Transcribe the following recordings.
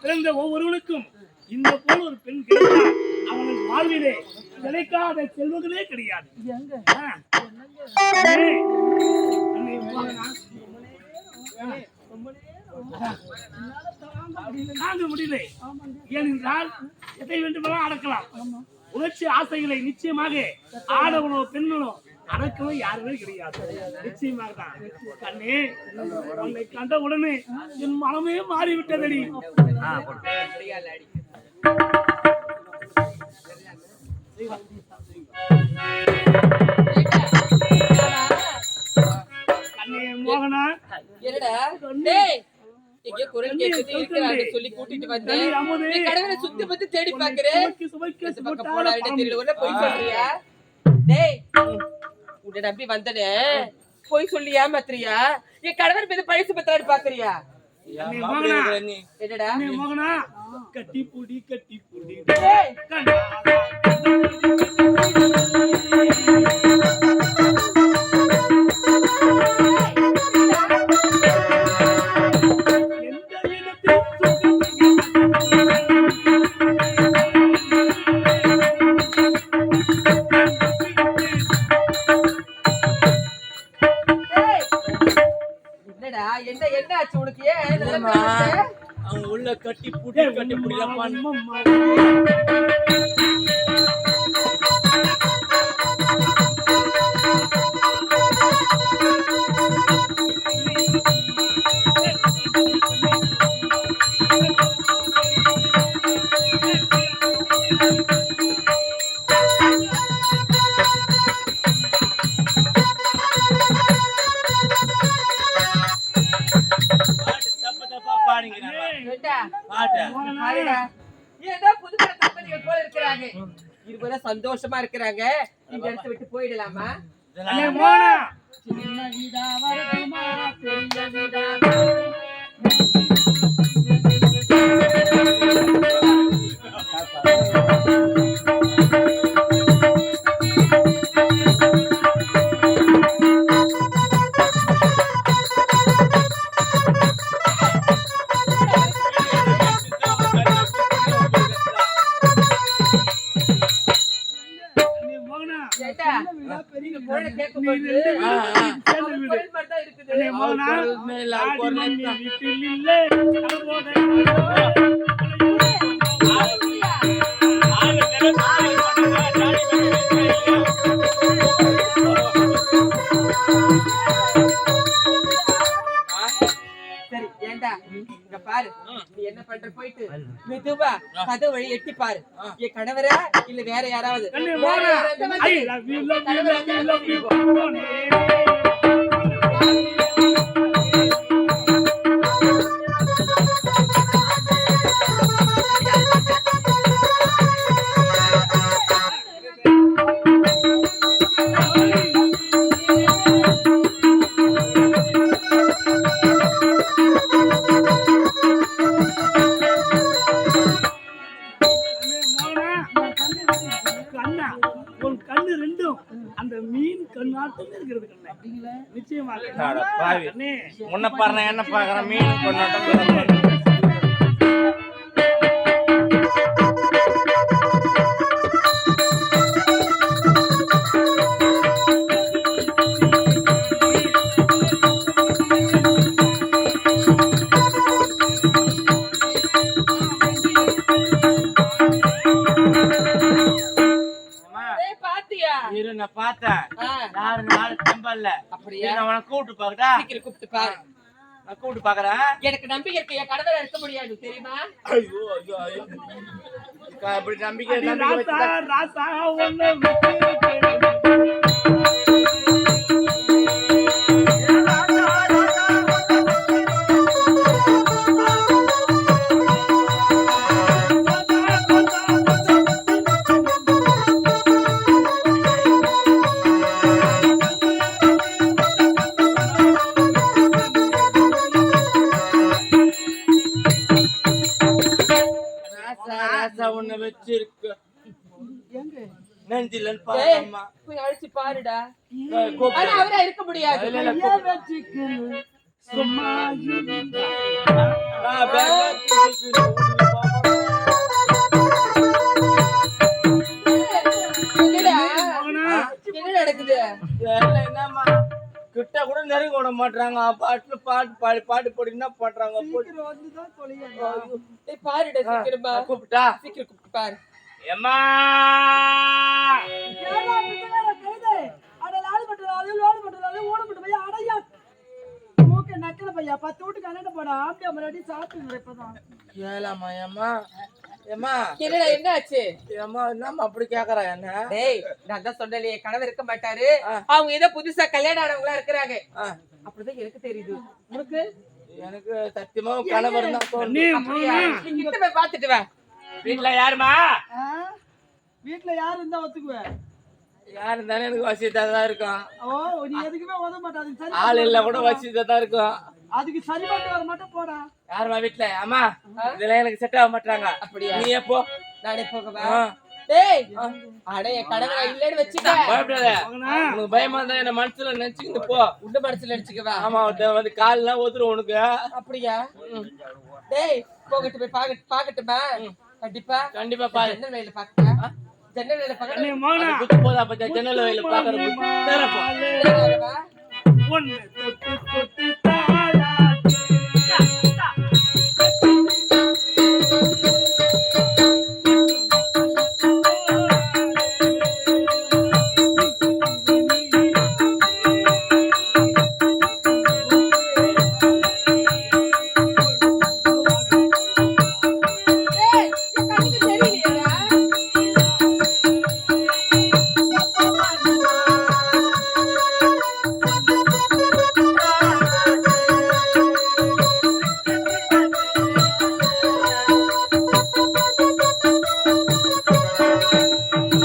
பிறந்த ஒவ்வொருவனுக்கும் இந்த போல் ஒரு பெண் கிடைத்தால் அவனுக்கு வாழ்விலே கிடைக்காத செல்வங்களே கிடையாது. தாங்க முடியல. ஏனென்றால் எதை வேண்டுமெல்லாம் அடக்கலாம். உணர்ச்சி ஆசைகளை நிச்சயமாக ஆடவனோ பெண்ணனோ அடக்கணும் யாருமே கிடையாது. நிச்சயமாக தான் கண்ணே, உன்னை கண்ட உடனே என் மனமே மாறிவிட்டதடி. கண்ணே மோகனா, குரல் கேட்குது இருக்கிறாங்க சொல்லி கூட்டிட்டு வந்தேன். கடவுளை சுத்தி பத்தி தேடி பாக்குறேன். போய் சொல்றியா? டேய், உன்னை நம்பி வந்தனே, போய் சொல்லியா மாத்திரியா? என் கடவுள் மீது பழிச்சு பத்தாடி பாக்குறியா? என்னடா மோகனா, கட்டி பூடி கட்டி பூடி என்ன ஆச்சு உனக்கு? அவங்க உள்ள கட்டி பூட்டி கட்டி புடியப்பான். சந்தோஷமா இருக்கிறாங்க. இந்த இடத்தை விட்டு போயிடலாமா? பாரு, நீ என்ன பண்ற? போயிட்டு மெதுவா கதை வழி எட்டி பாரு. என் கணவரா இல்ல வேற யாராவது? பெண் நாட்டம் இருக்கிறது கண்ணே. நிச்சயமாக அட பாவி. கண்ணே. உன்னை பாரு என்ன பாக்குறேன் மீன் கொண்டாட்டம் டேய் பாத்தியா இரு நான் பார்த்தேன் ஆ, யாரு நாலு தெம்பல்ல அப்படியா நான் உனக்கு கூப்பிட்டு பாக்கட்டா சீக்கிரம் கூப்பிட்டு பாரு நான் கூப்பிட்டு பாக்குறேன் எனக்கு நம்பிக்கை இருக்கு என் கணவரை இருக்க முடியாது தெரியுமா ஐயோ ஐயோ ஐயோ இப்படி நம்பிக்கை அடி நம்பிக்கை ராசா வச்சுட்டா ராசா உன்னை விட்டு ராசா ராசா உன்னை வச்சிருக்கு நெஞ்சிலன்னு டேய், பாரும்மா போய் அழைச்சு பாருடா கூப்பிடு ஆனா அவரா இருக்க முடியாது இல்ல, இல்ல, கூப்பிடு. சும்மா இருந்தா. நான் பேக்க தூக்கிட்டு வீட்டுக்கு போறேன். என்னடா மகனா, என்ன நடக்குது தெரியல, என்னம்மா கிட்ட கூட நெருங்க விட மாட்டாங்க பாட்டுல பாட்டு பாடி பாட்டு போடி என்ன பண்றாங்க டேய் பாருடா சீக்கிரமா கூப்பிட்டா சீக்கிரம் கூப்பிட்டு பாரு எம்மா கேளாமா ஏம்மா ஏம்மா என்னடா என்ன ஆச்சு ஏம்மா என்னம்மா அப்படி கேக்குறா என்ன டேய் நான் தான் சொன்னேன் கணவர் இருக்க மாட்டாரு அவங்க ஏதோ புதுசா கல்யாணம் ஆனவங்களா இருக்கிறாங்க ஆ, அப்படிதான் எனக்கு தெரியுது உனக்கு எனக்கு சத்தியமா கணவர் தான் தோணுது நீ அப்படியா மகனா, நீ கிட்ட போய் பாத்துட்டு வா வீட்டுல யாருமா வீட்டுல யாரு இருந்தா ஒத்துக்குவேன் யார் இருந்தாலும் எனக்கு வசதியா தான் இருக்கும் ஓ நீ எதுக்குமே உதவ மாட்டே அதுக்கு சரி ஆள் இல்ல கூட வசதியா தான் இருக்கும் அதுக்கு சரி பண்ணி வர மட்டும் போடா யாருமா வீட்டுல அம்மா இதெல்லாம் எனக்கு செட் ஆக மாட்டாங்க அப்படியா நீ எப்போ நானே போகவா ஆ, டேய் அட என் கணவரை இல்லன்னு வச்சுக்க பயப்படாத மகனா, உனக்கு பயமா இருந்தா என்ன மனசுல நினைச்சுக்கிட்டு போ உண்ட மனசுல அடிச்சுக்கவா ஆமா வந்து கால்லாம் ஒத்துரும் உனக்கு அப்படியா டேய் போகட்டு போய் பாக்கட்டுமா கண்டிப்பா கண்டிப்பா பாரு ஜன்னல் வயல பாக்கட்டா ஜன்னல் வயல கண்ணே, பாக்கட்டா மகனா, குத்து போதா பச்சா ஜன்னல் வயல பாக்குற தேரப்போ உன்னை தொட்டு தொட்டு தாலாட்டு. டேய் என் கண்ணுக்கு தெரியலையேடா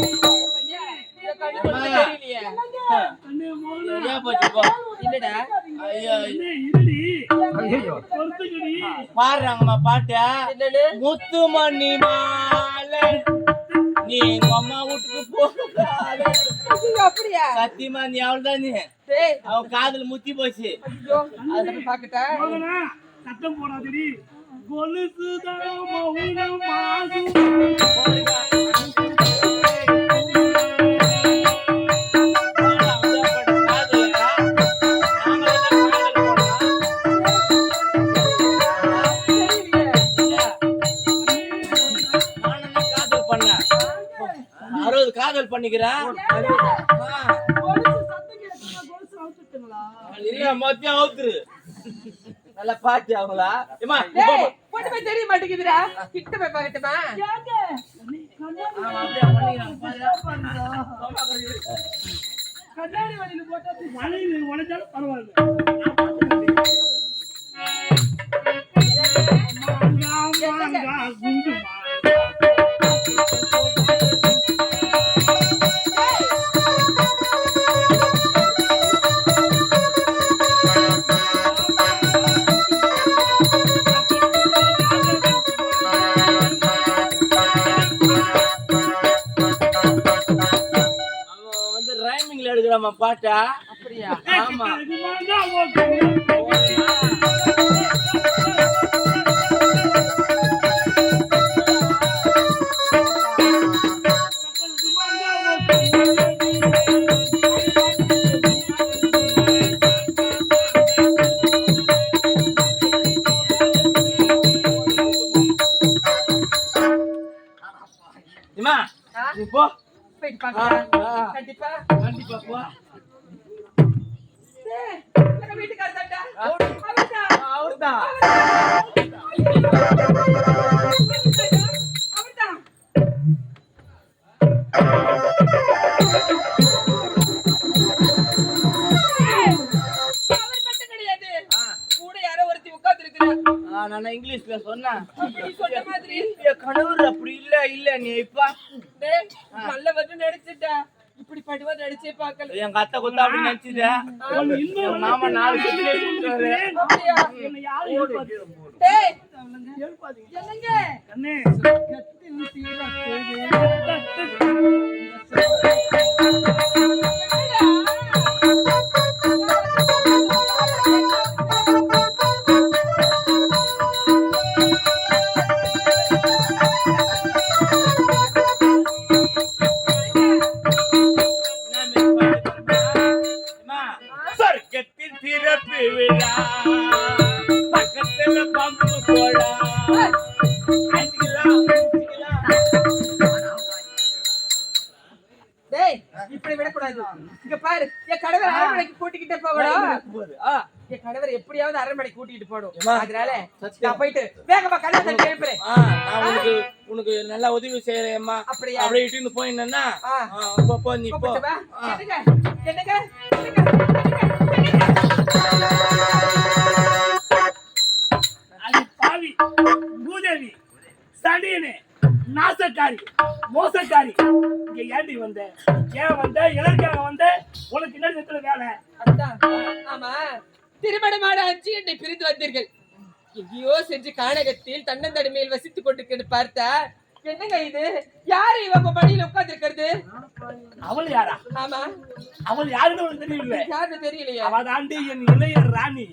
என் கண்ணுக்கு ஒண்ணும் தெரியலையே கண்ணே, மகனா, சரியா போச்சு போ இல்லடா ஐயோ கண்ணே, இருடி. பொறுத்துக்கடி. பாடுறாங்கம்மா பாட்ட என்னன்னு முத்துமணி மாலை நீ எங்க அம்மா வீட்டுக்கு போகாத அப்படியா சத்தியமா நீ அவள்தான் நீ டேய் அவ காதுல முத்தி போச்சு ஐயோ அத போய் பாக்கட்டா மகனா, சத்தம் போடாதடி. கொலுசுதான் மௌனமாகும். காதல் பண்ணிக்கிறேன் கொலுசு சத்தம் கேட்டுனா கொலுசு அவுத்துட்டுங்களா இல்ல மத்தியம் அவுத்துரு நல்லா பாத்து அவங்களா ஏமா டேய் பொண்ணு போய் தெரிய மாட்டேங்குதுடா கிட்ட போய் பாக்கட்டுமா கேங்க கண்ணாடி வழியில போட்டா வலையில உடைச்சாலும் பரவாயில்ல. மாங்கா, மாங்கா, குண்டு மாங்கா. அவன் வந்து ரைமிங்ல எடுக்கிற தெரியுதாம்மா பாட்டா? அப்படியா? ஆமா. இம்மா, ஆ? நீ போ. போயிட்டு பார்க்கலாம். ஆ. கண்டிப்பா. கண்டிப்பா போ. டேய், எங்க வீட்டுக்காரர் தான்டா. அவர்தான். அவர்தான். அவர்தான். ஏய், அவர் மட்டும் கிடையாது. கூட யாரோ ஒருத்தி உட்கார்ந்திருக்கிறா. நான் இங்கிலீஷ்ல சொன்னேன். நீ சொன்ன மாதிரி. என் கணவர் அப்படி இல்ல நீ இப்ப டேய், நல்ல வந்து நடிச்சிட்டா. இப்படி படுவா நடிச்சே பார்க்கல. எங்க அத்தை கொத்தா அப்படி நினைச்சுட்டேன். மாமா 4 செட்டிலே சொல்றாரு. அப்படியா? என்னை யாரும் எழுப்பாதீங்க. டேய், எழுப்பாதீங்க. என்னங்க? கண்ணே, சொர்க்கத்தில் திறப்பு விழா பக்கத்துல பம்பு போடா. டேய், இப்படி விடக்கூடாது. இங்க பாரு, என் கணவர் அரண்மனைக்கு கூட்டிக்கிட்டே போகணும். என் கணவர் எப்படியாவது அரண்மனைக்கு கூட்டிட்டு போகணும். ஏம்மா, அதனால சத்தியம். நான் போயிட்டு வேகமா கல்யாணத்தை எழுப்புறேன். நான் உனக்கு நல்லா உதவி செய்யறேம்மா. அப்படியா? அப்படியே இட்டுன்னு போயின்னா ஆ. போ நீ போ. கூப்பிட்டு வா. ஆ. என்னங்க? என்னங்க? என்னங்க? அது பாவி, பூதேவி, சனியனே, நாசக்காரி, மோசக்காரி. இங்க ஏண்டி வந்த? ஏன் வந்த? எதற்காக வந்த? உனக்கு என்ன இடத்துல வேலை? அதான். ஆமா, திருமணமான 5 என்னை பிரிந்து வந்தீர்கள். எங்கேயோ சென்று கானகத்தில் தன்னந்தனிமையில் வசித்துக் கொண்டிருக்கிறது பார்த்தா என்னங்க இது? யாரு இவங்க மடியில உட்கார்ந்து இருக்கிறது? அவள் யாரா? ஆமா, அவள் யாருன்னு உனக்கு தெரியல. யாருன்னு தெரியலையா? அவ தாண்டி என் இளைய ராணி